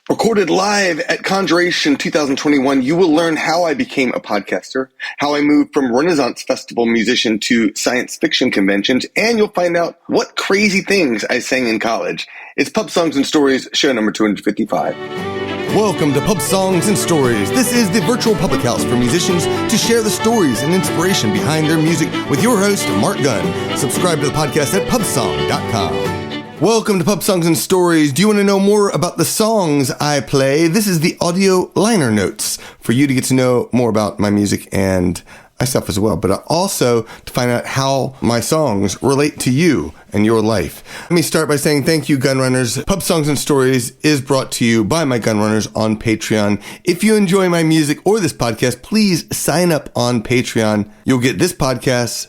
Recorded live at Conjuration 2021, you will learn how I became a podcaster, how I moved from Renaissance Festival musician to science fiction conventions, and you'll find out what crazy things I sang in college. It's Pub Songs and Stories, show number 255. Welcome to Pub Songs and Stories. This is the virtual public house for musicians to share the stories and inspiration behind their music with your host, Mark Gunn. Subscribe to the podcast at pubsong.com. Welcome to Pub Songs and Stories. Do you want to know more about the songs I play? This is the audio liner notes for you to get to know more about my music and my stuff as well, but also to find out how my songs relate to you and your life. Let me start by saying thank you, Gun Runners. Pub Songs and Stories is brought to you by my Gun Runners on Patreon. If you enjoy my music or this podcast, please sign up on Patreon. You'll get this podcast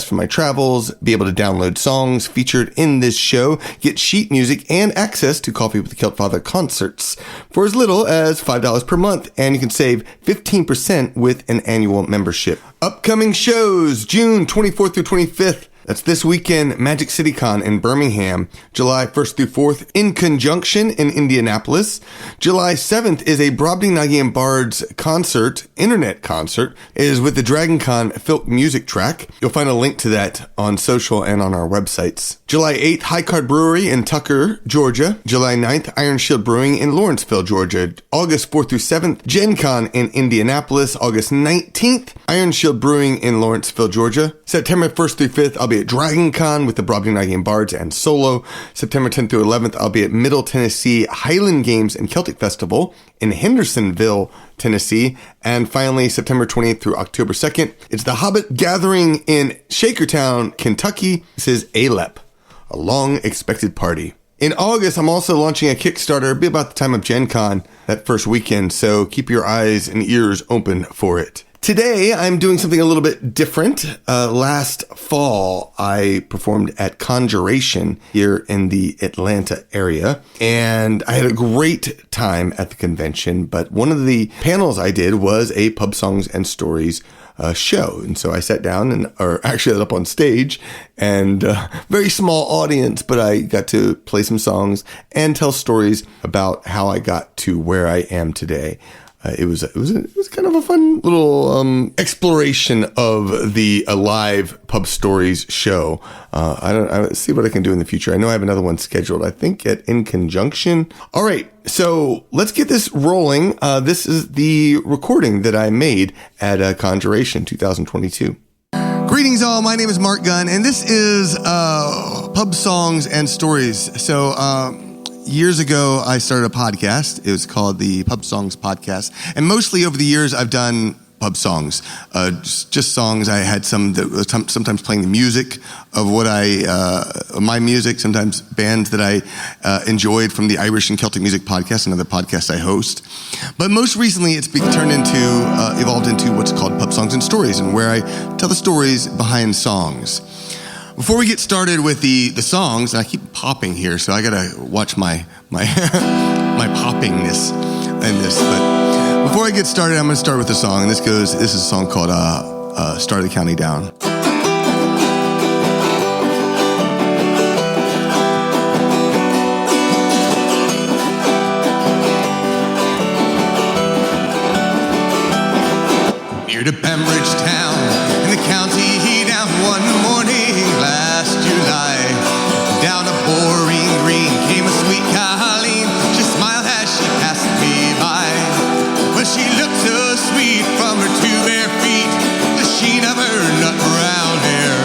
from my travels, be able to download songs featured in this show, get sheet music, and access to Coffee with the Celt Father concerts for as little as $5 per month, and you can save 15% with an annual membership. Upcoming shows, June 24th through 25th. That's this weekend, Magic City Con in Birmingham. July 1st through 4th, InConjunction in Indianapolis. July 7th is a Brobdingnagian Bards concert, internet concert. It is with the Dragon Con Filk music track. You'll find a link to that on social and on our websites. July 8th, High Card Brewery in Tucker, Georgia. July 9th, Ironshield Brewing in Lawrenceville, Georgia. August 4th through 7th, Gen Con in Indianapolis. August 19th, Ironshield Brewing in Lawrenceville, Georgia. September 1st through 5th, I'll be at Dragon Con with the Brobdingnagian Bards and solo. September 10th through 11th, I'll be at Middle Tennessee Highland Games and Celtic Festival in Hendersonville, Tennessee. And finally, September 20th through October 2nd, it's the Hobbit gathering in Shakertown, Kentucky. This is ALEP, a long expected party. In August, I'm also launching a Kickstarter. It'll be about the time of Gen Con, that first weekend, so keep your eyes and ears open for it. Today, I'm doing something a little bit different. Last fall, I performed at Conjuration here in the Atlanta area, and I had a great time at the convention, but one of the panels I did was a Pub Songs and Stories show. And so I sat down or actually up on stage, and very small audience, but I got to play some songs and tell stories about how I got to where I am today. It was kind of a fun little exploration of the live Pub Stories show. I see what I can do in the future. I know I have another one scheduled, I think at InConjunction. All right, so let's get this rolling. This is the recording that I made at Conjuration 2022. Greetings all, my name is Mark Gunn, and this is Pub Songs and Stories. So, years ago, I started a podcast. It was called the Pub Songs Podcast. And mostly over the years, I've done pub songs, just songs. I had some that was sometimes playing the music of my music, sometimes bands that I enjoyed from the Irish and Celtic Music Podcast, another podcast I host. But most recently, it's evolved into what's called Pub Songs and Stories, and where I tell the stories behind songs. Before we get started with the songs, and I keep popping here, so I gotta watch my my poppingness in this. But before I get started, I'm gonna start with a song, and this is a song called "Start the County Down." Near to Bambridge town in the county down one morning last July. Down a boring green came a sweet Colleen. She smiled as she passed me by. But she looked so sweet from her two bare feet, the sheen of her nut brown hair.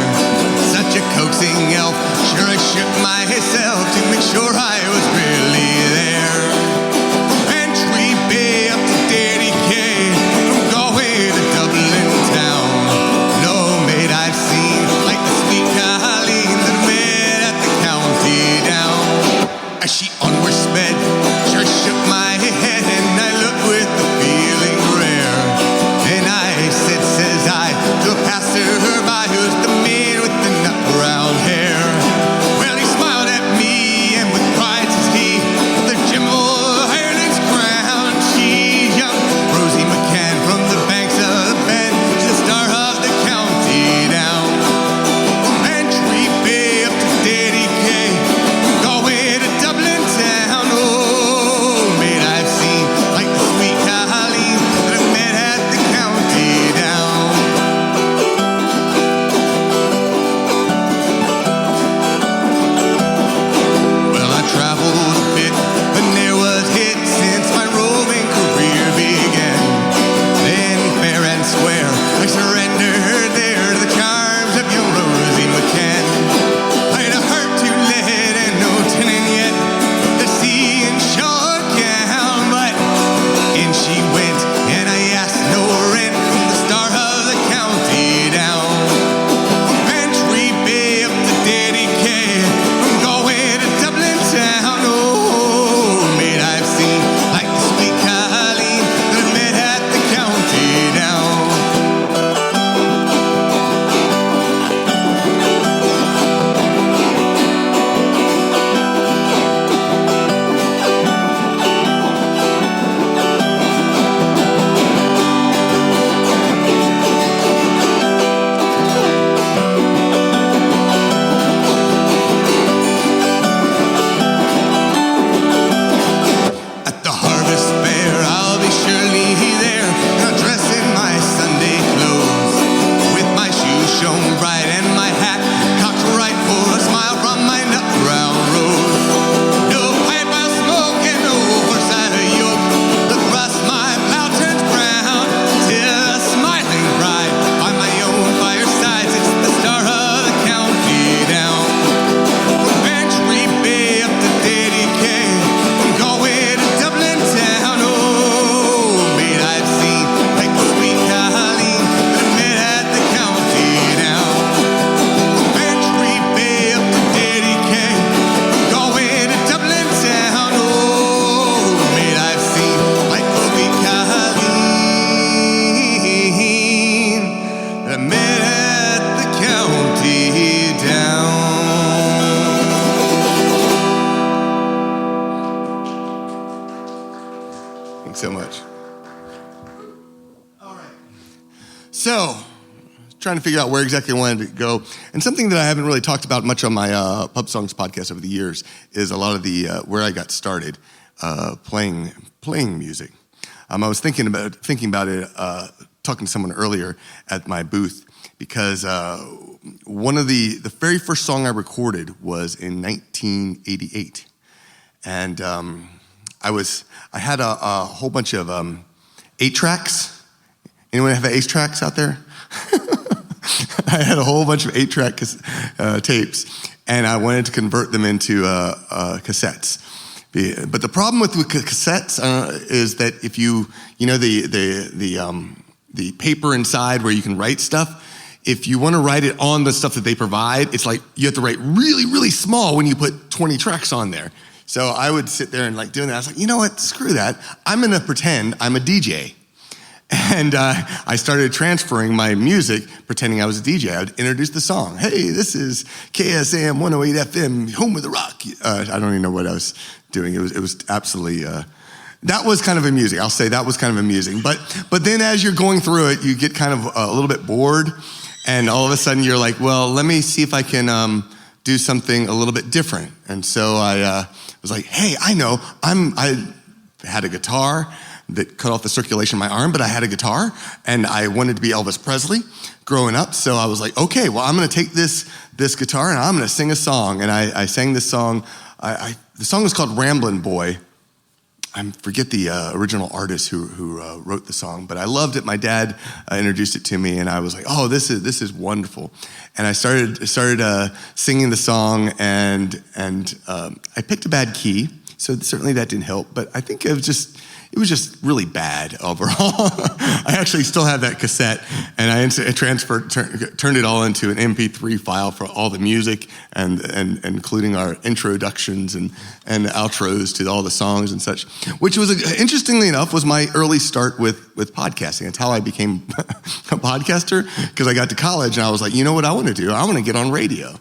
Such a coaxing elf, sure I shook myself to make sure I was really there. Entry Bay up to Daddy K, from Galway to Dublin town. No maid I've seen like the sweet Colleen that I met at the county down. As she onward sped, sure shook my head, and I looked with the feeling rare. And I says I, to a passer-by, who's the man with the nut brown hair. Well, he smiled at me, and with pride says he, the gem of Ireland's crown. She's young Rosie McCann from the banks of the Ben, she's the star of the county down. Entry Bay up to Daddy K, Galway to Dublin town. Thanks so much. All right. So, trying to figure out where exactly I wanted to go. And something that I haven't really talked about much on my Pub Songs podcast over the years is a lot of the where I got started playing music. I was thinking about it, talking to someone earlier at my booth, because one of the very first song I recorded was in 1988. And I had a whole bunch of 8-tracks. Anyone have 8-tracks out there? I had a whole bunch of 8-track tapes, and I wanted to convert them into cassettes. But the problem with cassettes is that if you know the paper inside where you can write stuff, if you want to write it on the stuff that they provide, it's like you have to write really, really small when you put 20 tracks on there. So I would sit there and doing that. I was like, you know what? Screw that. I'm going to pretend I'm a DJ. And I started transferring my music, pretending I was a DJ. I would introduce the song. Hey, this is KSAM 108 FM, home of the rock. I don't even know what I was doing. It was absolutely, that was kind of amusing. I'll say that was kind of amusing. But then as you're going through it, you get kind of a little bit bored. And all of a sudden you're like, well, let me see if I can do something a little bit different. And so I was like, hey, I know, I had a guitar that cut off the circulation in my arm, but I had a guitar, and I wanted to be Elvis Presley growing up. So I was like, okay, well, I'm going to take this guitar and I'm going to sing a song. And I sang this song. The song was called Ramblin' Boy. I forget the original artist who wrote the song, but I loved it. My dad introduced it to me, and I was like, oh, this is wonderful. And I started singing the song, and I picked a bad key, so certainly that didn't help. But I think it was just really bad overall. I actually still have that cassette, and I turned it all into an MP3 file for all the music and including our introductions and outros to all the songs and such, which was, interestingly enough, was my early start with podcasting. It's how I became a podcaster, because I got to college and I was like, you know what I want to do? I want to get on radio.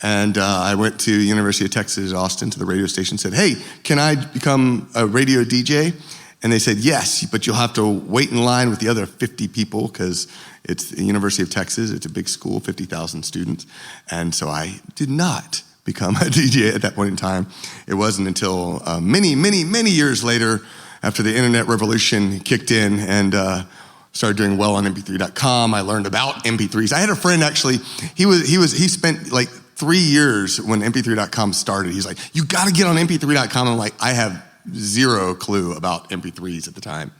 And I went to University of Texas at Austin to the radio station and said, hey, can I become a radio DJ? And they said, yes, but you'll have to wait in line with the other 50 people, because it's the University of Texas. It's a big school, 50,000 students. And so I did not become a DJ at that point in time. It wasn't until many, many, many years later, after the internet revolution kicked in and started doing well on mp3.com. I learned about MP3s. I had a friend, actually, he spent like 3 years when mp3.com started. He's like, you got to get on mp3.com. I'm like, I have zero clue about MP3s at the time.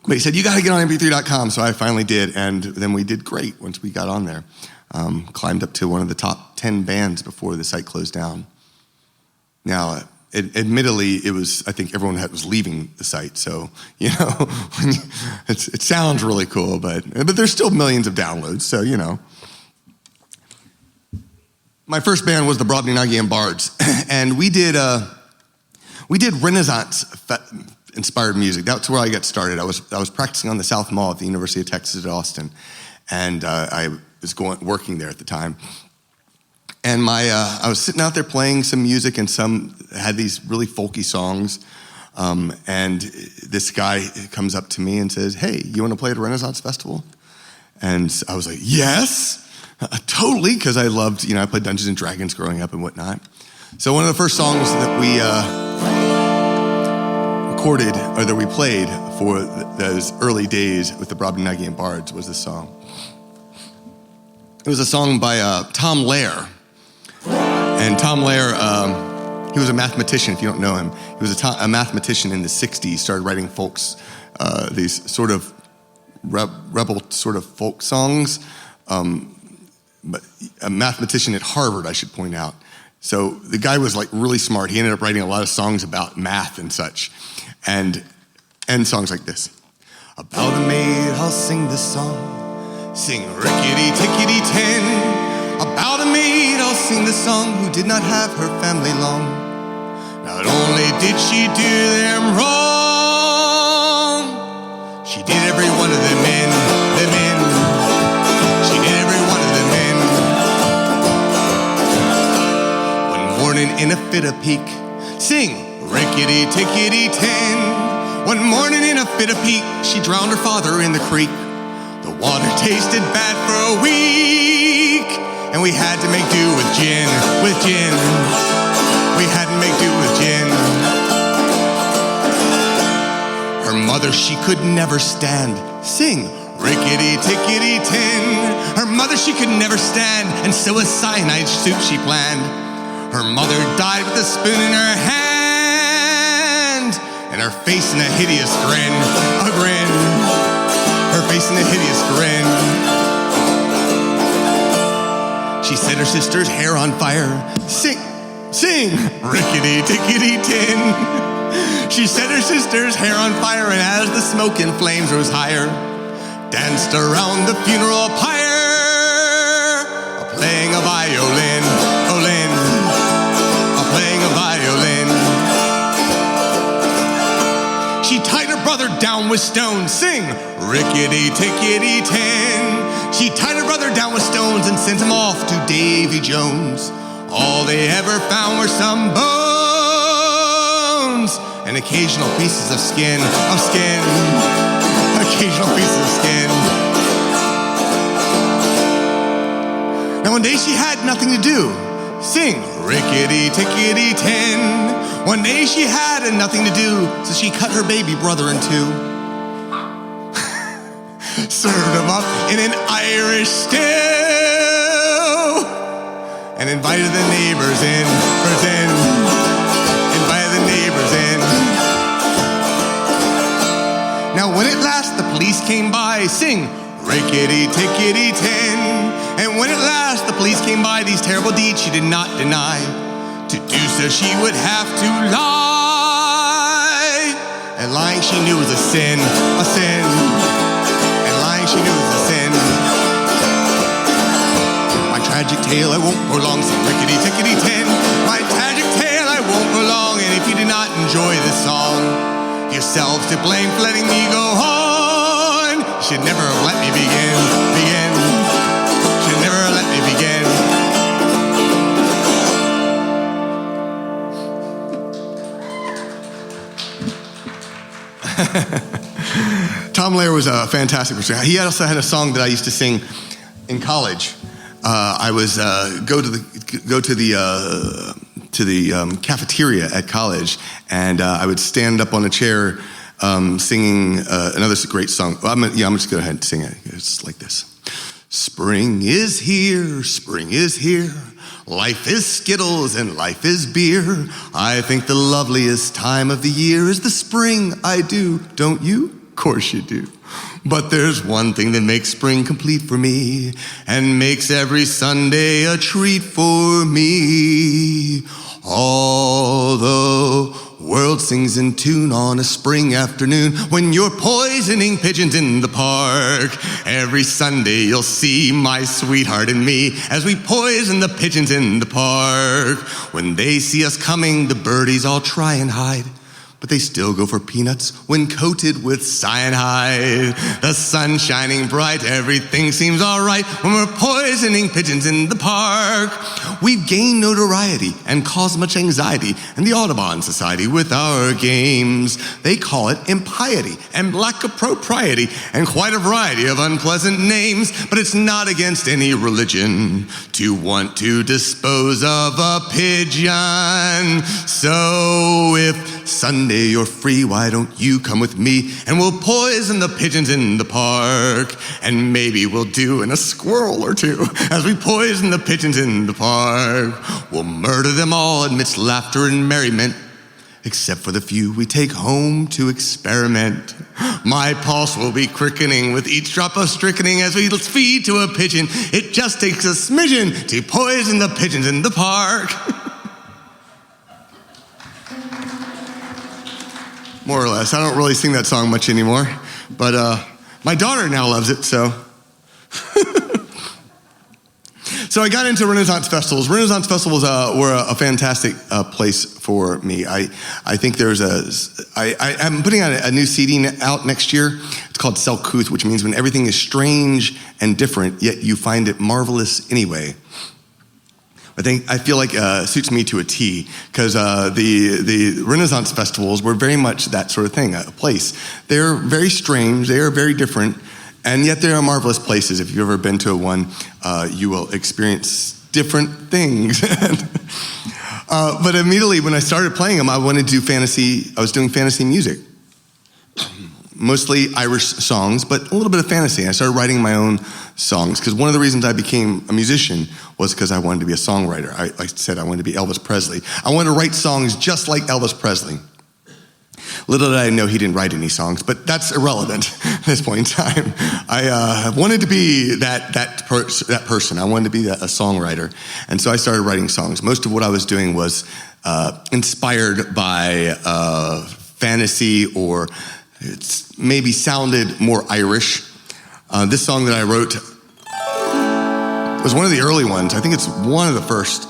But he said, you got to get on mp3.com. So I finally did. And then we did great once we got on there. Climbed up to one of the top 10 bands before the site closed down. Now, admittedly, I think everyone was leaving the site. So, it sounds really cool, but there's still millions of downloads. So, My first band was the Brobdingnagian Bards. And we did Renaissance-inspired music. That's where I got started. I was practicing on the South Mall at the University of Texas at Austin, and I was working there at the time. And I was sitting out there playing some music, and some had these really folky songs. And this guy comes up to me and says, "Hey, you want to play at a Renaissance festival?" And I was like, "Yes, totally," because I loved, I played Dungeons and Dragons growing up and whatnot. So one of the first songs that we recorded, or that we played for those early days with the Brobdingnagian Bards, was this song. It was a song by Tom Lehrer. And Tom Lehrer, he was a mathematician, if you don't know him. He was a mathematician in the 60s, started writing folks, these sort of rebel sort of folk songs. But a mathematician at Harvard, I should point out. So the guy was like really smart. He ended up writing a lot of songs about math and such. And songs like this. About a maid, I'll sing this song. Sing rickety-tickety-tin. About a maid, I'll sing this song, who did not have her family long. Not only did she do them wrong, she did every one of them in. She did every one of them in. One morning in a fit of pique, sing rickety-tickety-tin. One morning in a fit of pique, she drowned her father in the creek. The water tasted bad for a week, and we had to make do with gin, We had to make do with gin. Her mother she could never stand. Sing, rickety-tickety-tin. Her mother she could never stand, and so a cyanide soup she planned. Her mother died with a spoon in her hand, and her face in a hideous grin, a grin. Her face in a hideous grin. She set her sister's hair on fire. Sing, sing, rickety-tickety-tin. She set her sister's hair on fire, and as the smoke and flames rose higher, danced around the funeral pyre, playing a violin, playing a violin. She tied her brother down with stones. Sing, rickety-tickety-tin. She tied her brother down with stones and sent him off to Davy Jones. All they ever found were some bones and occasional pieces of skin, occasional pieces of skin. Now one day she had nothing to do. Sing, rickety-tickety-tin. One day she had nothing to do, so she cut her baby brother in two. Served him up in an Irish stew, and invited the neighbors in, invited the neighbors in. Now when at last the police came by, sing, rickety-tickety-tin. And when at last the police came by, these terrible deeds she did not deny. To do so she would have to lie, and lying she knew was a sin, and lying she knew was a sin. My tragic tale I won't prolong, sing rickety-tickety-tin. My tragic tale I won't prolong, and if you did not enjoy this song, yourselves to blame for letting me go on. You should never have let me begin. Should never have let me begin. Tom Lehrer was a fantastic person. He also had a song that I used to sing in college. I was go to the cafeteria at college, and I would stand up on a chair singing another great song. I'm just go ahead and sing it. It's like this. Spring is here, spring is here. Life is Skittles and life is beer. I think the loveliest time of the year is the spring. I do, don't you? Of course you do. But there's one thing that makes spring complete for me and makes every Sunday a treat for me. All the world sings in tune on a spring afternoon when you're poisoning pigeons in the park. Every Sunday you'll see my sweetheart and me as we poison the pigeons in the park. When they see us coming, the birdies all try and hide, but they still go for peanuts when coated with cyanide. The sun shining bright, everything seems all right when we're poisoning pigeons in the park. We've gained notoriety and caused much anxiety in the Audubon Society with our games. They call it impiety and lack of propriety and quite a variety of unpleasant names, but it's not against any religion to want to dispose of a pigeon. So if Sunday you're free, why don't you come with me and we'll poison the pigeons in the park, and maybe we'll do in a squirrel or two as we poison the pigeons in the park. We'll murder them all amidst laughter and merriment, except for the few we take home to experiment. My pulse will be quickening with each drop of strychnine as we feed to a pigeon. It just takes a smidgen to poison the pigeons in the park. More or less. I don't really sing that song much anymore, but my daughter now loves it, so. So I got into Renaissance festivals. Renaissance festivals were a fantastic place for me. I think there's I'm putting out a new CD out next year. It's called Celtic, which means when everything is strange and different, yet you find it marvelous anyway. I feel like suits me to a T, because the Renaissance festivals were very much that sort of thing, a place. They're very strange, they are very different, and yet they are marvelous places. If you've ever been to one, you will experience different things. But immediately when I started playing them, I wanted to do fantasy. I was doing fantasy music, mostly Irish songs, but a little bit of fantasy. I started writing my own songs, because one of the reasons I became a musician was because I wanted to be a songwriter. I said I wanted to be Elvis Presley. I wanted to write songs just like Elvis Presley. Little did I know he didn't write any songs, but that's irrelevant at this point in time. I wanted to be that person. I wanted to be a songwriter. And so I started writing songs. Most of what I was doing was inspired by fantasy, or it's maybe sounded more Irish. This song that I wrote was one of the early ones. I think it's one of the first.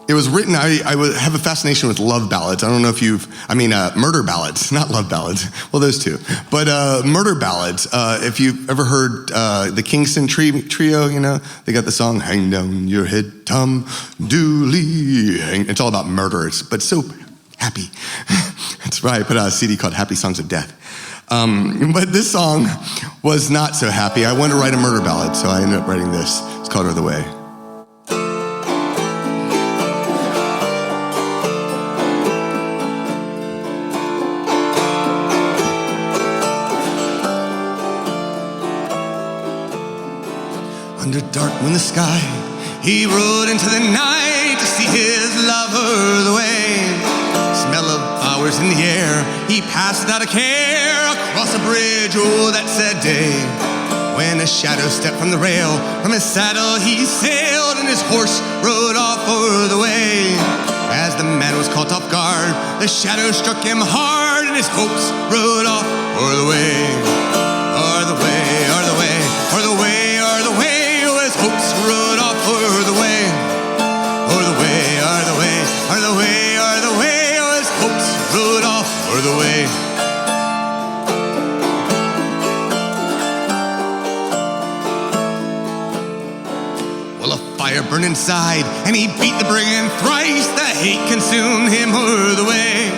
It was written, I have a fascination with love ballads. I don't know if murder ballads, not love ballads. Well, those two. But murder ballads, if you've ever heard the Kingston Trio, they got the song, Hang Down Your Head, Tom Dooley. It's all about murder, but so happy. That's why I put out a CD called Happy Songs of Death. But this song was not so happy. I wanted to write a murder ballad, so I ended up writing this. It's called Other Way. Under dark moon the sky, he rode into the night to see his lover the way. Smell of flowers in the air, he passed without a care across a bridge, oh that sad day. When a shadow stepped from the rail, from his saddle he sailed, and his horse rode off o'er the way. As the man was caught off guard, the shadow struck him hard, and his hopes rode off o'er the way. O'er the way, o'er the way, o'er the way, o'er the way. Hopes rode off o'er the way, o'er the way, o'er the way, o'er the way, o'er the way. Oh, his hopes rode off o'er the way. Well, a fire burned inside, and he beat the brigand thrice. The hate consumed him o'er the way.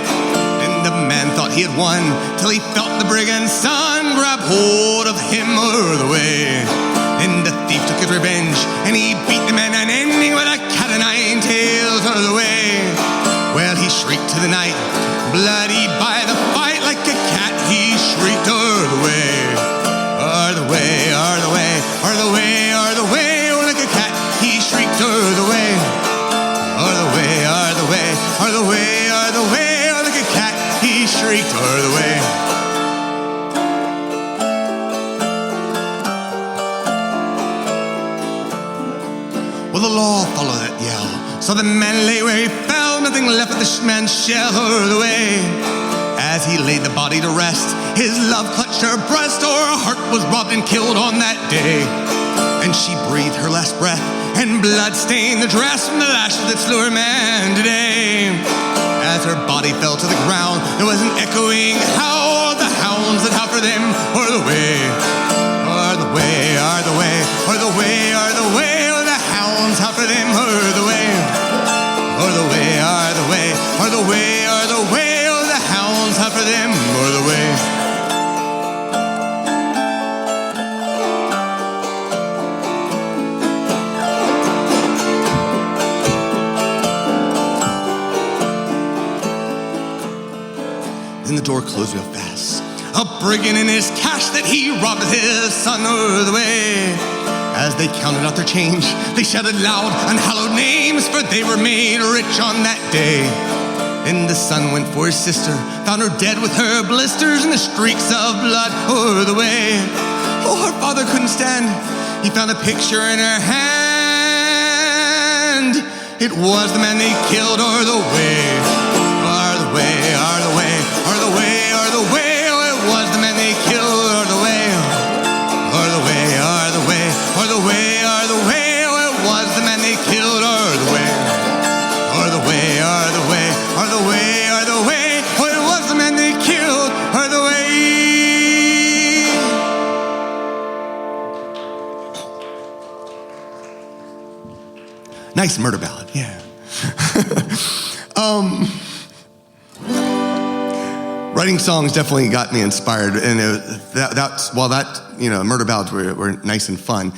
And the man thought he had won, till he felt the brigand's son grab hold of him o'er the way. Then the thief took his revenge, and he beat the man unending with a cat o' nine tails o'er the way. Well, he shrieked to the night, bloody by the fight, like a cat he shrieked o'er the way. O'er the way, o'er the way, o'er the way, o'er the way. Oh, like a cat he shrieked o'er the way. O'er the way, o'er the way, o'er the way, o'er the way. Oh, like a cat he shrieked o'er the way. Well, the law followed that yell, so the man lay where he fell, nothing left of the man's shell o'er the way. As he laid the body to rest, his love clutched her breast, or her heart was robbed and killed on that day. And she breathed her last breath, and blood stained the dress from the lashes that slew her man today. As her body fell to the ground, there was an echoing howl of the hounds that howled for them o'er the way. O'er the way, o'er the way, o'er the way, o'er the way. How for them o'er the way, o'er the way, o'er the way, o'er the way, o'er the way, o'er the hounds how for them o'er the way. Then the door closed real fast. A brigand in his cash that he robbed his son o'er the way. As they counted out their change, they shouted loud, unhallowed names, for they were made rich on that day. Then the son went for his sister, found her dead with her blisters and the streaks of blood o'er the way. Oh, her father couldn't stand. He found a picture in her hand. It was the man they killed o'er the way. O'er the way, o'er the way, o'er the way, o'er the way. Oh, it was the man they killed o'er the way. O'er the way, o'er the way, o'er the way, o'er the way. Oh, it was the man they killed o'er the way. O'er the way, o'er the way, o'er the way, o'er the way. Oh, it was the man they killed o'er the way. Nice murder ballad, yeah. Writing songs definitely got me inspired, and while murder ballads were nice and fun,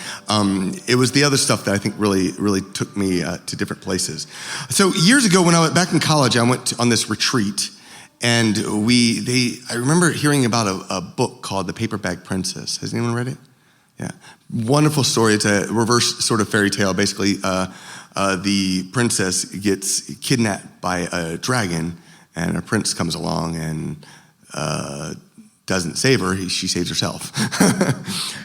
it was the other stuff that I think really took me to different places. So years ago, when I was back in college, I went on this retreat, and I remember hearing about a book called The Paperback Princess. Has anyone read it? Yeah, wonderful story. It's a reverse sort of fairy tale. Basically, the princess gets kidnapped by a dragon, and a prince comes along and doesn't save her. She saves herself.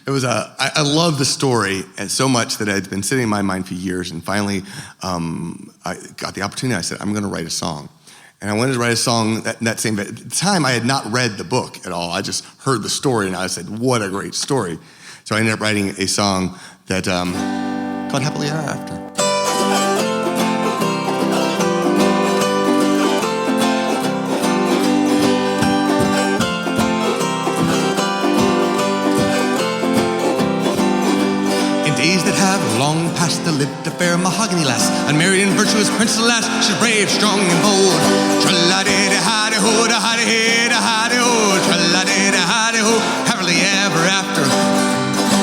It was I love the story so much that it had been sitting in my mind for years. And finally, I got the opportunity. I said, I'm going to write a song. And I wanted to write a song that same. At the time, I had not read the book at all. I just heard the story, and I said, what a great story. So I ended up writing a song that called Happily Ever After. Days that have long past, there lived a fair mahogany lass, unmarried and virtuous princess lass. She's brave, strong, and bold. Tra-la-di-da-hi-di-ho, da-hi-di-hi, da-hi-di-ho, tra-la-di-da-hi-di-ho, happily ever after.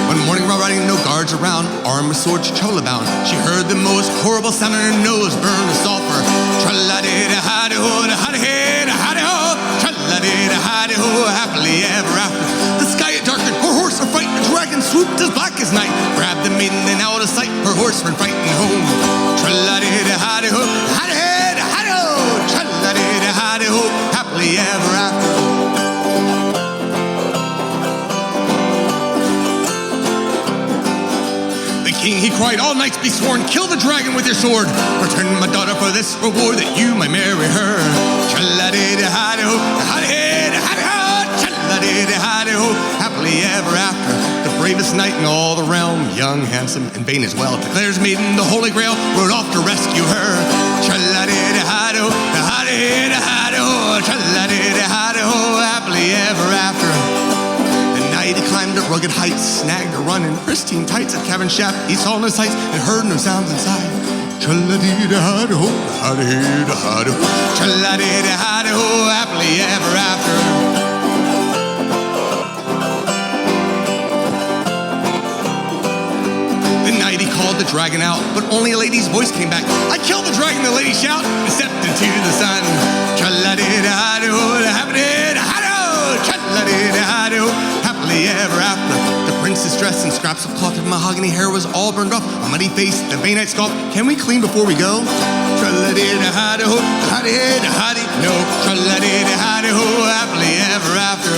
One morning while riding, no guards around, armed with swords, chola bound, she heard the most horrible sound in her nose burn with sulfur. Tra-la-di-da-hi-di-ho, da-hi-di-hi, da-hi-di-ho, tra-la-di-da-hi-di-ho, happily ever after. The sky had darkened, her horse a fright, the dragon swooped as black as night, grabbed the maiden and out of sight, her horse ran fighting home. Tra-la-di-da-hi-di-ho, hi-di-hi, da-hi-di-ho, tra-la-di-da-hi-di-ho, happily ever after. King, he cried, all knights be sworn, kill the dragon with your sword. Return my daughter for this reward, that you may marry her. Tra-la-di-da-hi-di-ho, hi-di-hi-da-hi-di-ho, tra-la-di-da-hi-di-ho, happily ever after. The bravest knight in all the realm, young, handsome, and vain as well, declares maiden the Holy Grail, rode off to rescue her. Tra-la-di-da-hi-di-ho, hi-di-hi-da-hi-di-ho, tra-la-di-da-hi-di-ho, happily ever after. He climbed a rugged height, snagged a run in pristine tights at cabin shaft. He saw no sights and heard no sounds inside. Tra-la-dee-da-hi-da-ho, ha-dee-da-hi-da-ho, tra-la-dee-da-hi-da-ho, happily ever after. The night he called the dragon out, but only a lady's voice came back. I killed the dragon, the lady shout, and stepped into the sun. Tra-la-dee-da-hi-da-ho, happily-da-hi-da-ho, tra-la-dee-da-hi-da-ho, happily ever after. The princess dressed in scraps of cloth, her mahogany hair was all burned off, a muddy face, the vain knight scoffed, can we clean before we go? Tra-la-dee-da-hi-da-ho, ha-dee-da-hi-dee, no, tra-la-dee-da-hi-da-ho, happily ever after.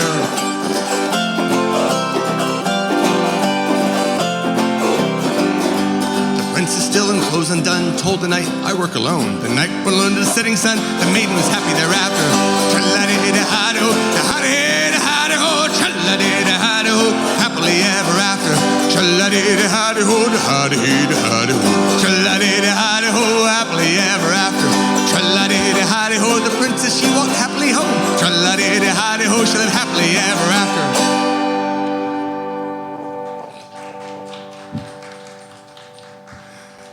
The prince is still in clothes undone, told the knight, I work alone. The night went alone to the setting sun, the maiden was happy thereafter. Tra-la-dee-da-hi-da-ho, ha-dee-da-hi-da-ho, tra-la-dee-da-hi-da-ho, happily ever after. Tra-la-dee-da-hi-da-ho, da-ha-dee-da-hi-da-ho, tra-la-dee-da-hi-da-ho, happily ever after. Tra-la-dee-da-hi-da-ho, the princess, she walked happily home. Tra-la-dee-da-hi-da-ho, she lived happily ever after.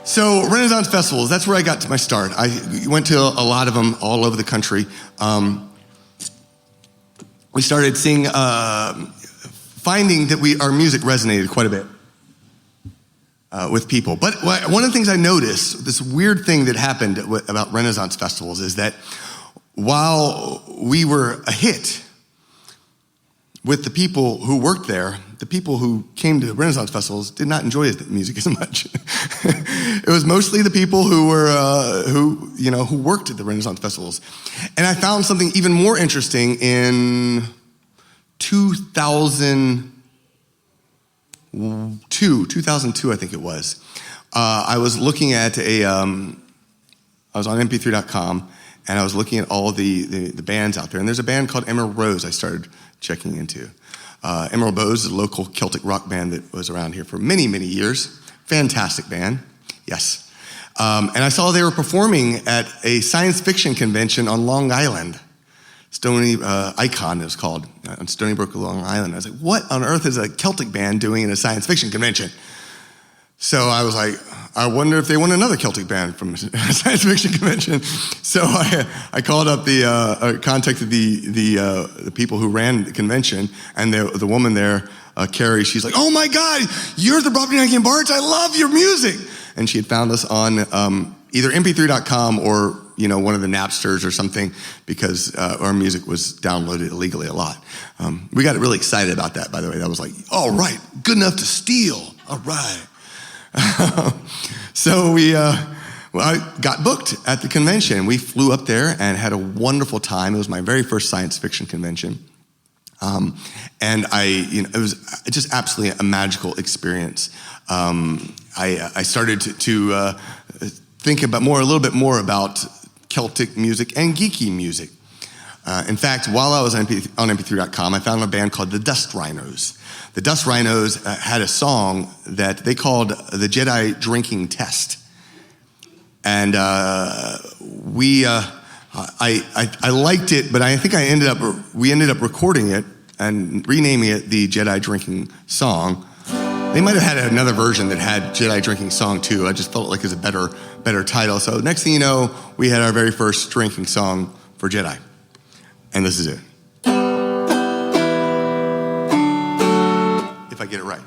So Renaissance festivals, that's where I got to my start. I went to a lot of them all over the country. We started seeing, finding that our music resonated quite a bit with people. But one of the things I noticed, this weird thing that happened about Renaissance festivals, is that while we were a hit with the people who worked there, the people who came to Renaissance festivals did not enjoy the music as much. It was mostly the people who worked at the Renaissance festivals. And I found something even more interesting in 2002, I think it was. I was looking at I was on mp3.com, and I was looking at all the bands out there. And there's a band called Emerald Rose I started checking into. Emerald Rose is a local Celtic rock band that was around here for many, many years. Fantastic band, yes. And I saw they were performing at a science fiction convention on Long Island. Stony Icon, it was called, on Stony Brook, Long Island. I was like, what on earth is a Celtic band doing in a science fiction convention? So I was like, I wonder if they want another Celtic band from a science fiction convention. So I called up contacted the people who ran the convention, and the woman there, Carrie, she's like, oh my God, you're the Brobdingnagian Bards, I love your music. And she had found us on either mp3.com or one of the Napsters or something, because our music was downloaded illegally a lot. We got really excited about that, by the way. That was like, all right, good enough to steal, all right. So I got booked at the convention. We flew up there and had a wonderful time. It was my very first science fiction convention. And it was just absolutely a magical experience. I started to think about a little bit more about Celtic music and geeky music. In fact, while I was on mp3.com, I found a band called the Dust Rhinos. The Dust Rhinos had a song that they called the Jedi Drinking Test. And I liked it, but I think we ended up recording it and renaming it the Jedi Drinking Song. They might have had another version that had Jedi Drinking Song too. I just felt like it was a better title. So next thing you know, we had our very first drinking song for Jedi. And this is it. If I get it right.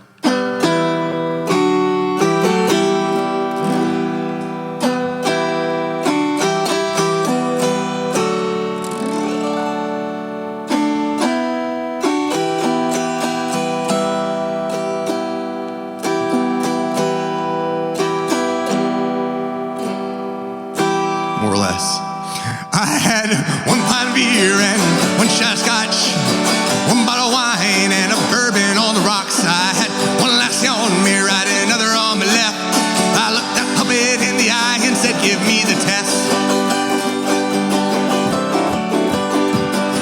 More or less. I had one pint of beer and one shot of scotch, one bottle of wine and a bourbon on the rocks. I had one lassie on me right, another on my left. I looked that puppet in the eye and said, give me the test.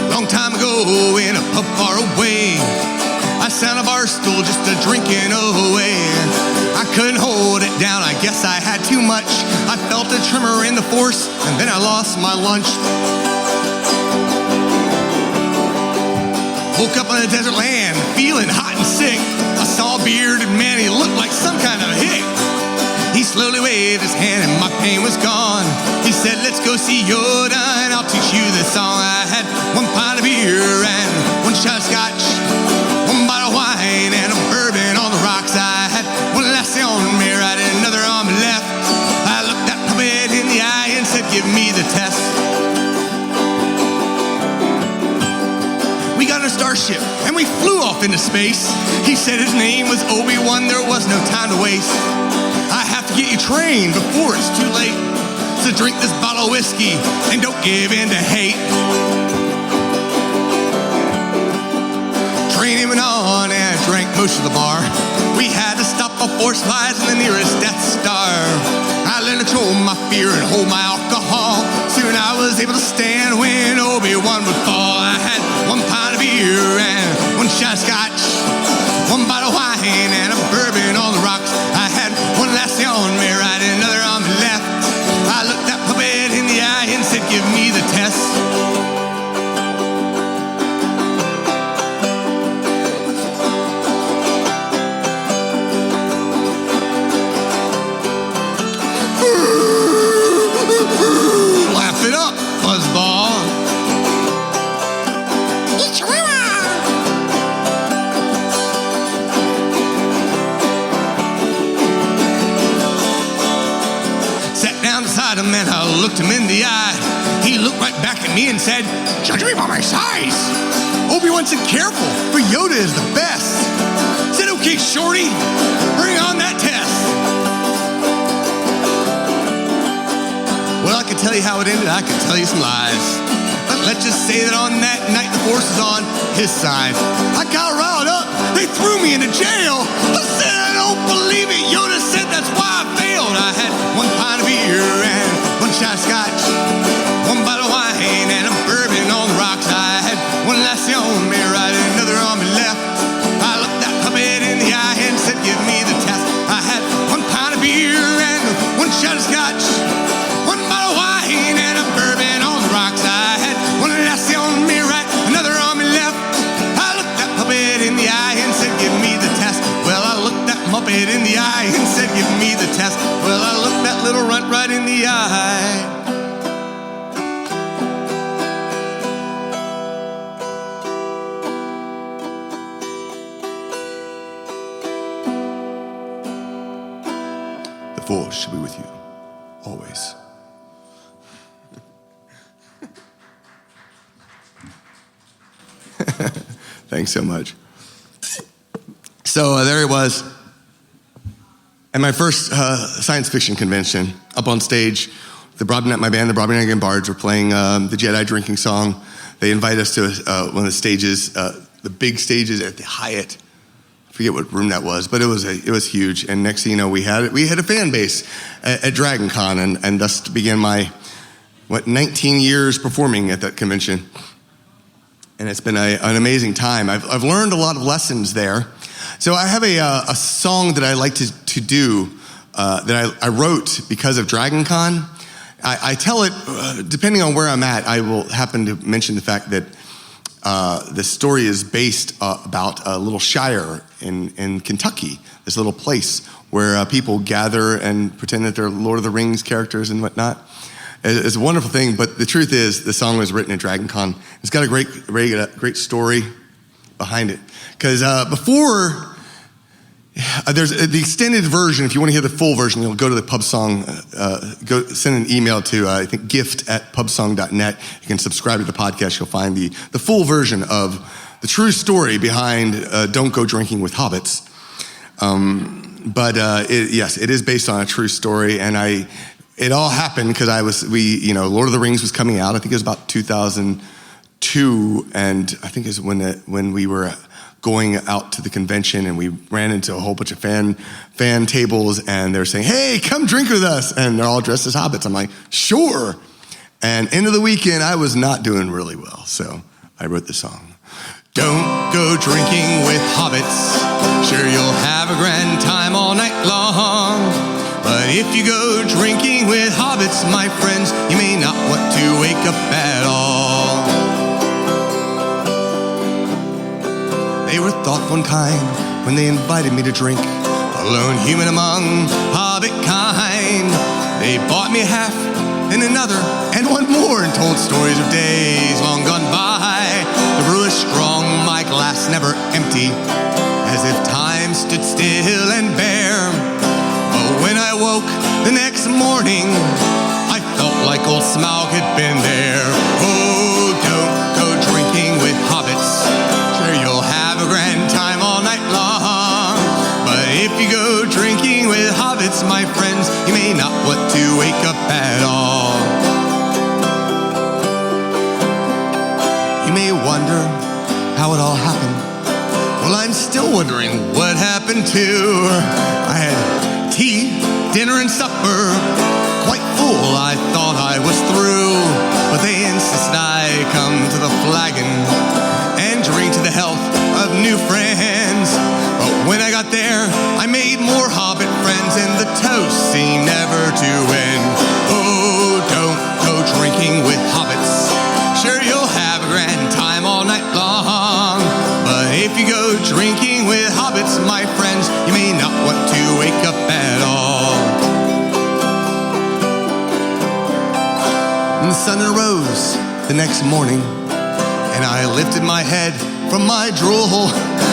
Long time ago in a pub far away, I sat on a bar stool just a drinking away. I couldn't hold it down, I guess I had too much. I felt a tremor in the force, and then I lost my lunch. Woke up on a desert land, feeling hot and sick. I saw a bearded man, he looked like some kind of hick. He slowly waved his hand and my pain was gone. He said, let's go see Yoda and I'll teach you this song. I had one pint of beer and one shot of scotch, one bottle of wine and a bourbon on the rocks. I had one lassie on me right, another on my left. I looked that puppet in the eye and said, give me the test. We got in a starship and we flew off into space. He said his name was Obi-Wan, there was no time to waste. I have to get you trained before it's too late. So drink this bottle of whiskey and don't give in to hate. Training went on and I drank most of the bar. We had to stop a force flies in the nearest Death Star. I learned to control my fear and hold my alcohol. Soon I was able to stand when Obi-Wan would fall. I had one pint of beer and one shot of scotch, one bottle of wine and a bourbon on the rocks. I had one lassie on me right, another on my left. I looked that puppet in the eye and said, give me the test. Laugh it up, fuzzball. Sat down beside him and I looked him in the eye. He looked right back at me and said, judge me by my size. Obi-Wan said, careful, for Yoda is the best. Said, okay, shorty, bring on that test. Well, I could tell you how it ended, I could tell you some lies. But let's just say that on that night, the force was on his side. I got riled up, they threw me into jail. I said, I don't believe it, Yoda said that's why I failed. I had one pint of beer and one shot of scotch, one bottle of wine and a bourbon on the rocks. I had one lassie on me right, another on me left. I looked that puppet in the eye and said, give me the test. I had one pint of beer and one shot of scotch, one bottle of wine and a bourbon on the rocks. I had one lassie on me right, another on me left. I looked that puppet in the eye and said, give me the test. Well, I looked that muppet in the eye and said, give force should be with you always. Thanks so much. So there it was. At my first science fiction convention, up on stage, my band, the Brobdingnagian Bards, were playing the Jedi drinking song. They invited us to one of the stages, the big stages at the Hyatt. I forget what room that was, but it was huge. And next thing you know, we had a fan base at Dragon Con, and thus began my 19 years performing at that convention. And it's been an amazing time. I've learned a lot of lessons there. So I have a song that I like to do that I wrote because of Dragon Con. I tell it, depending on where I'm at, I will happen to mention the fact that the story is based about a little shire in Kentucky, this little place where people gather and pretend that they're Lord of the Rings characters and whatnot. It's a wonderful thing, but the truth is the song was written at Dragon Con. It's got a great story behind it. Because before, there's the extended version. If you want to hear the full version, you'll go to the Pub Song, send an email to, I think, gift@pubsong.net. You can subscribe to the podcast. You'll find the full version of the true story behind Don't Go Drinking with Hobbits. Yes, it is based on a true story, and it all happened because Lord of the Rings was coming out. I think it was about 2002, and I think it was when we were going out to the convention, and we ran into a whole bunch of fan tables, and they're saying, "Hey, come drink with us," and they're all dressed as hobbits. I'm like, "Sure." And end of the weekend, I was not doing really well, so I wrote the song. Don't go drinking with hobbits. Sure, you'll have a grand time all night long. But if you go drinking with hobbits, my friends, you may not want to wake up at all. They were thoughtful and kind when they invited me to drink, a lone human among hobbit kind. They bought me half and another and one more, and told stories of days long gone by. The brew is strong, my glass never empty, as if time stood still and bare. But when I woke the next morning, I felt like old Smaug had been there. Oh, don't go drinking with hobbits. Sure, you'll have a grand time all night long. But if you go drinking with hobbits, my friends, you may not want to wake up at all. You may wonder how it all happened. Well, I'm still wondering what happened too. I had tea, dinner, and supper, quite full, I thought I was through. But they insisted I come to the flagon and drink to the health of new friends. But when I got there, I made more hobbit friends, and the toast seemed never to end. Oh, don't go drinking with hobbits. Sure, you'll have a grand time all night long. But if you go drinking with hobbits, my friends, you may not want to wake up at all. And the sun arose the next morning, and I lifted my head from my drool.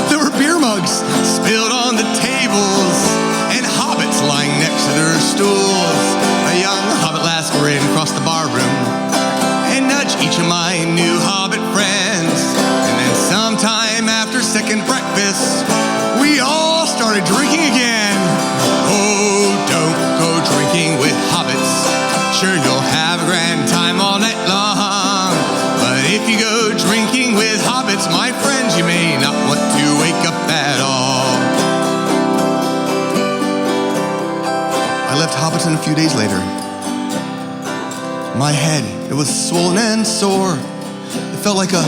There were beer mugs spilled on the tables, and hobbits lying next to their stools. A young hobbit lass ran across the bar room and nudged each of my new hobbit friends. And then sometime after second breakfast, we all started drinking again. Oh, don't go drinking with hobbits. Sure, you'll have a grand time all night long. But if you go drinking with hobbits, my friends, you may not want to wake up at all. I left Hobbiton a few days later. My head, it was swollen and sore. It felt like a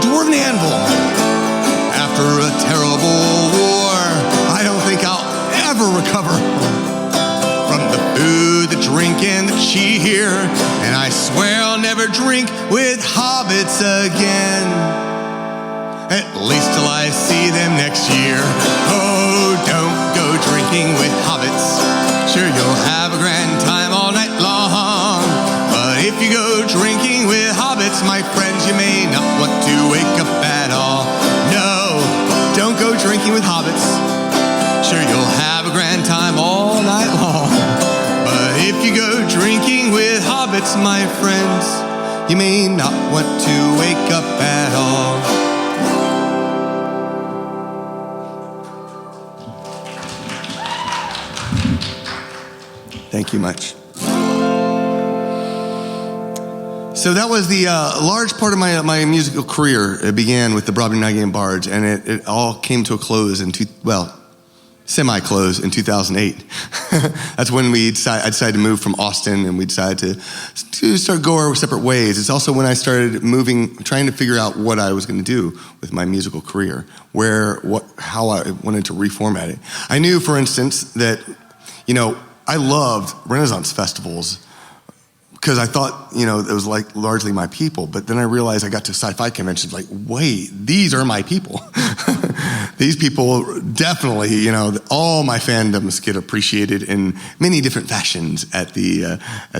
dwarven anvil after a terrible war. I don't think I'll ever recover from the food, the drink, and the cheer. And I swear I'll never drink with hobbits again, at least till I see them next year. Oh, don't go drinking with hobbits. Sure, you'll have a grand time all night long. But if you go drinking with hobbits, my friends, you may not want to wake up at all. No, don't go drinking with hobbits. Sure, you'll have a grand time all night friends, you may not want to wake up at all. Thank you much. So that was the large part of my musical career. It began with the Brobdingnagian Bards, and it all came to a close semi-close in 2008. That's when I decided to move from Austin, and we decided to start go our separate ways. It's also when I started trying to figure out what I was going to do with my musical career, how I wanted to reformat it. I knew, for instance, that, I loved Renaissance festivals because I thought, it was like largely my people. But then I realized I got to sci-fi conventions like, wait, these are my people. These people definitely, all my fandoms get appreciated in many different fashions at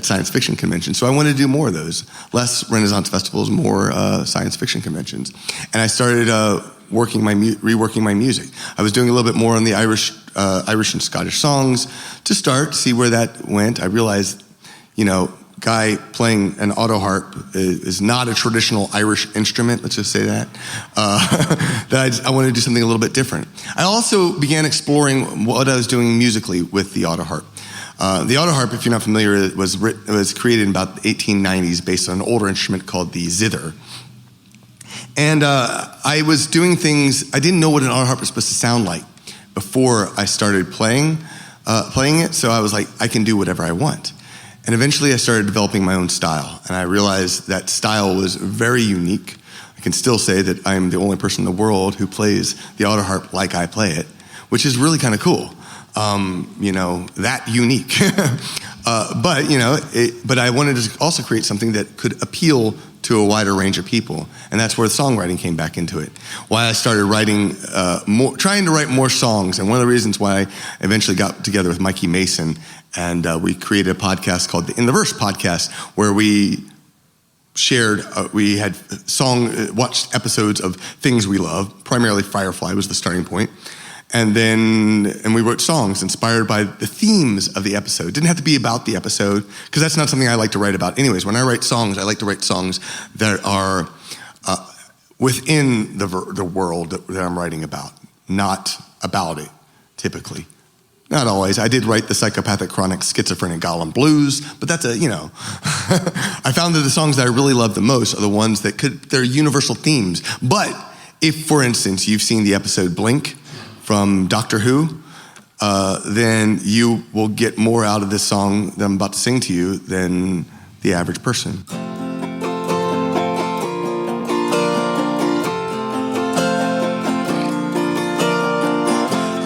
science fiction conventions. So I wanted to do more of those, less Renaissance festivals, more science fiction conventions. And I started reworking my music. I was doing a little bit more on the Irish and Scottish songs to see where that went. I realized, guy playing an auto harp is not a traditional Irish instrument, let's just say that. I wanted to do something a little bit different. I also began exploring what I was doing musically with the auto harp. The auto harp, if you're not familiar, was created in about the 1890s based on an older instrument called the zither. And I was doing things, I didn't know what an auto harp was supposed to sound like before I started playing it, so I was like, I can do whatever I want. And eventually I started developing my own style, and I realized that style was very unique. I can still say that I'm the only person in the world who plays the auto harp like I play it, which is really kind of cool. That unique. But I wanted to also create something that could appeal to a wider range of people, and that's where the songwriting came back into it. Why I started trying to write more songs, and one of the reasons why I eventually got together with Mikey Mason, and we created a podcast called the In the Verse podcast, where we shared, we had watched episodes of things we love. Primarily Firefly was the starting point. And we wrote songs inspired by the themes of the episode. It didn't have to be about the episode, because that's not something I like to write about anyways. When I write songs, I like to write songs that are within the world that I'm writing about, not about it, typically. Not always. I did write the psychopathic, chronic, schizophrenic Gollum blues, but that's I found that the songs that I really love the most are the ones they're universal themes. But if, for instance, you've seen the episode Blink from Doctor Who, then you will get more out of this song that I'm about to sing to you than the average person.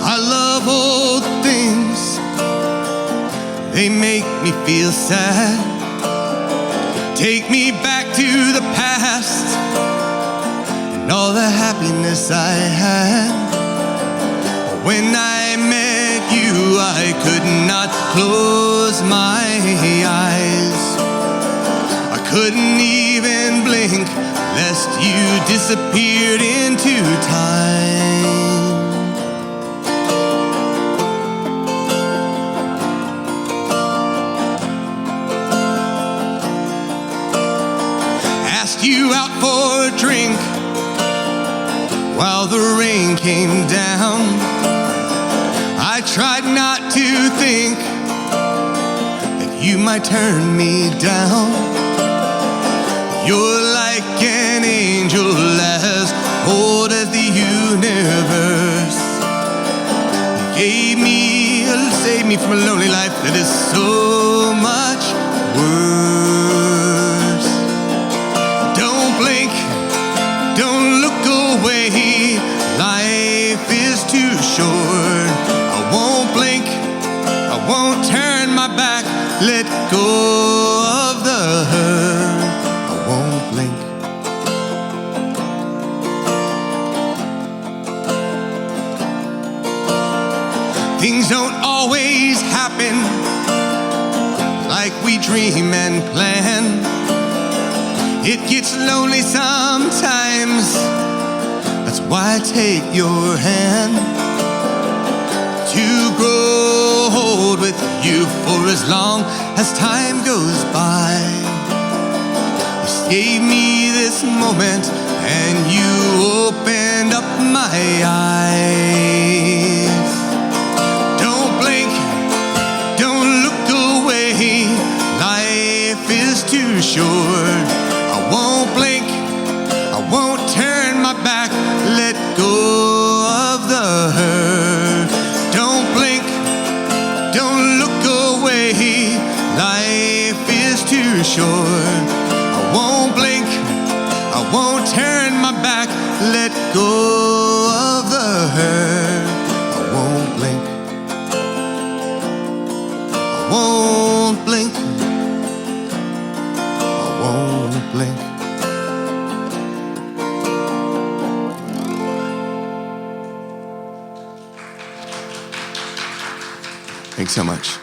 I love old things, they make me feel sad. Take me back to the past and all the happiness I had. When I met you, I could not close my eyes. I couldn't even blink, lest you disappeared into time. Asked you out for a drink while the rain came down. I tried not to think that you might turn me down. You're like an angel as old as the universe. You saved me from a lonely life that is so much worse. Don't blink, don't look away. Life is too short. I won't blink, I won't turn my back. Let go of the hurt. I won't blink. Things don't always happen like we dream and plan. It gets lonely sometimes. That's why I take your hand to grow old with you for as long as time goes by. gave me this moment, and you opened up my eyes. Don't blink, don't look away, life is too short. I won't blink, I won't turn my back, let go of the hurt. Don't blink, don't look away, life is too short. I won't blink, I won't turn my back, let go of the hurt. I won't blink, I won't blink, I won't blink. Thanks so much.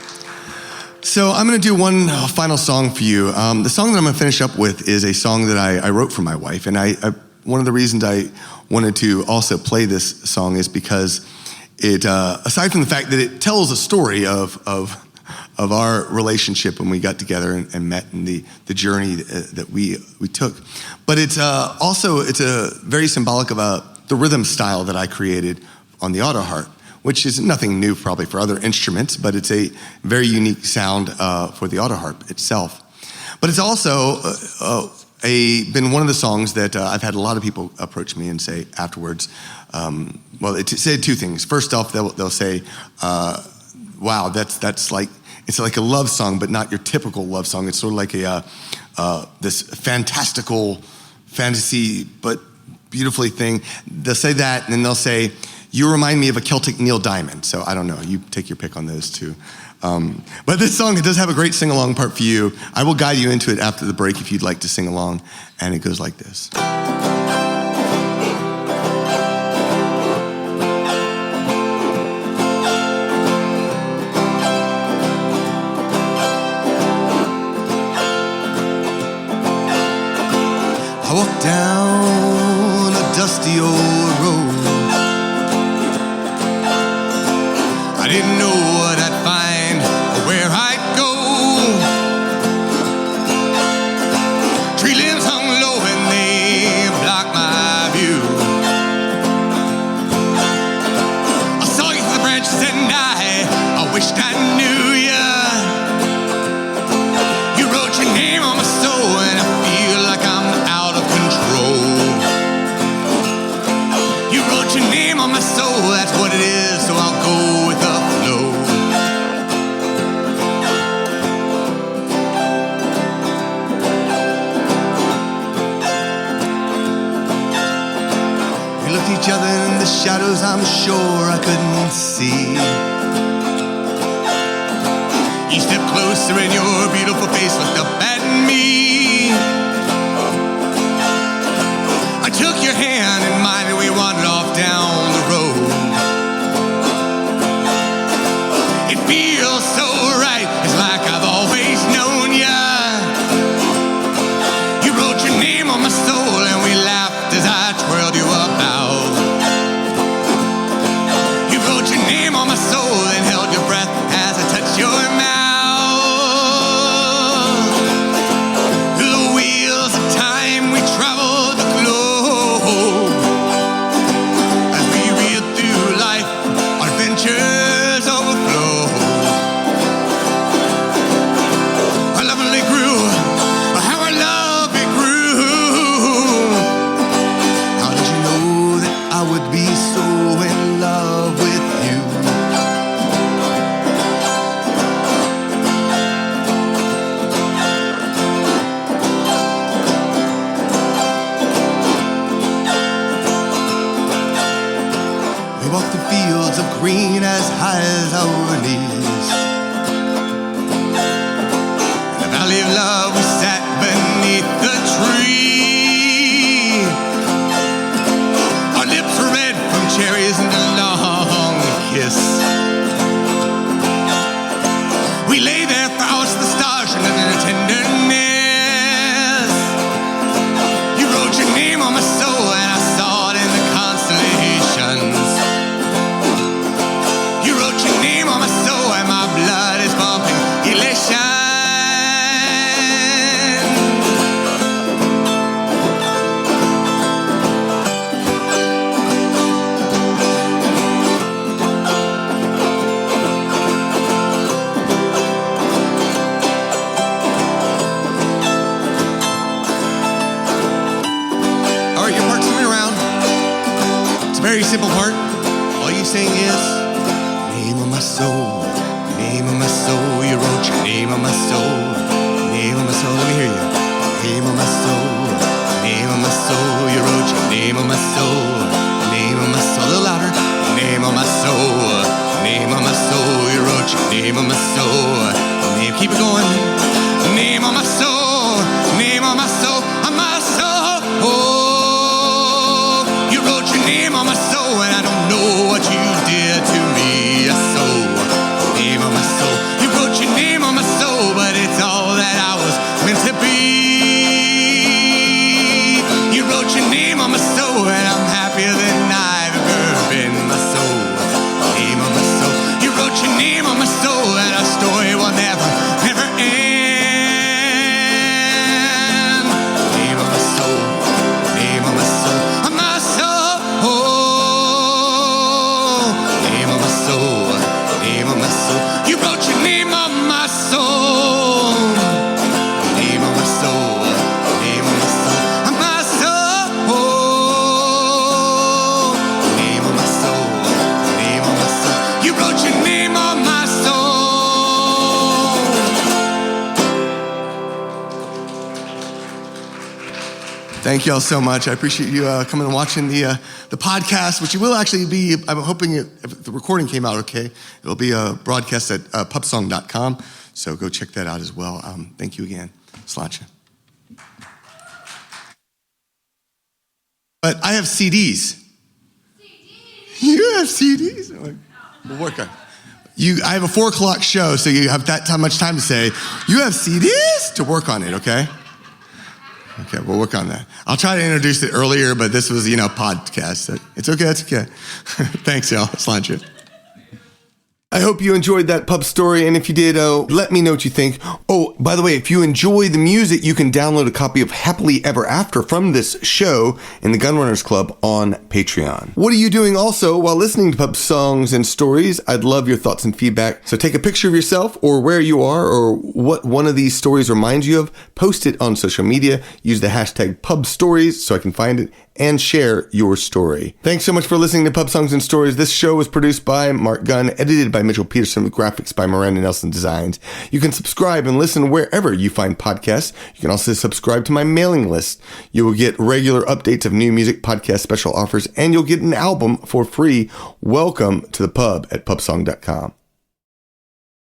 So I'm going to do one final song for you. The song that I'm going to finish up with is a song that I wrote for my wife. And I one of the reasons I wanted to also play this song is because it, aside from the fact that it tells a story of our relationship when we got together and met, and the journey that we took, but it's also it's a very symbolic of the rhythm style that I created on the auto harp, which is nothing new probably for other instruments, but it's a very unique sound for the auto harp itself. But it's also been one of the songs that I've had a lot of people approach me and say afterwards, well, it said two things. First off, they'll say, wow, that's like, it's like a love song, but not your typical love song. It's sort of like this fantastical fantasy, but beautifully thing. They'll say that, and then they'll say, you remind me of a Celtic Neil Diamond. So I don't know, you take your pick on those two. But this song, it does have a great sing-along part for you. I will guide you into it after the break if you'd like to sing along. And it goes like this. I walked down a dusty old road. I didn't know what I'd find or where I'd go. Tree limbs hung low and they blocked my view. I saw you through the branches and I wished I knew ya. You wrote your name on my soul and I feel like I'm out of control. You wrote your name on my soul, that's what it is, so I'll go with the flow. We looked each other in the shadows, I'm sure I couldn't see. You stepped closer and your beautiful face looked up at me. I took your hand in mine and we wandered off down the road. It feels so right, it's like I've always known ya. You wrote your name on my soul and we laughed as I twirled you about. You wrote your name on my soul and held your breath as I touched your mouth. Through the wheels of time we traveled the globe. As we reeled through life, our adventures overflow. Our love only grew, how our love it grew. How did you know that I would be so in love with you? We walked the fields of green as high as our knees. In the valley of love we sat beneath the tree. Our lips were red from cherries and a long kiss. We lay there for hours to the stars and in their tenderness. You wrote your name on my soul and I saw it in the constellations. You wrote your name on my soul very simple part. All you sing is, name of my soul, name of my soul. You wrote your name on my soul, name of my soul. Let me hear you. Name of my soul, name of my soul. You wrote your name on my soul, name of my soul. A little louder. Name of my soul, name of my soul. You wrote your name on my soul. Name, keep it going. Name of my soul, name of my soul, my soul. Oh, you wrote your name on my soul, and I don't know what you did to me. Soul, name of my soul. You wrote your name on my soul, but it's all that I was meant to be. You wrote your name on my soul, and I'm happier than I've ever been. My soul, name on my soul. You wrote your name on my soul, and our story will never end. Name on my soul, name on my soul, my soul. Oh, name on my soul, name on my soul. You wrote your name on my soul, name on my soul, name on my soul, my soul. Oh, name on my soul, name on my soul. You wrote your name on my soul. Thank y'all so much. I appreciate you coming and watching the podcast, which will actually be, I'm hoping if the recording came out okay, it'll be a broadcast at pubsong.com. So go check that out as well. Thank you again. Sláinte. But I have CDs. You have CDs? We'll work on it. I have a 4 o'clock show, so you have that much time to say, you have CDs? To work on it, okay? Okay, we'll work on that. I'll try to introduce it earlier, but this was, podcast. So it's okay, it's okay. Thanks, y'all. Sláinte. I hope you enjoyed that pub story, and if you did, let me know what you think. Oh, by the way, if you enjoy the music, you can download a copy of Happily Ever After from this show in the Gunrunners Club on Patreon. What are you doing also while listening to pub songs and stories? I'd love your thoughts and feedback. So take a picture of yourself or where you are or what one of these stories reminds you of. Post it on social media. Use the hashtag pub stories so I can find it and share your story. Thanks so much for listening to Pub Songs and Stories. This show was produced by Mark Gunn, edited by Mitchell Peterson, with graphics by Miranda Nelson Designs. You can subscribe and listen wherever you find podcasts. You can also subscribe to my mailing list. You will get regular updates of new music, podcast special offers, and you'll get an album for free. Welcome to the pub at pubsong.com.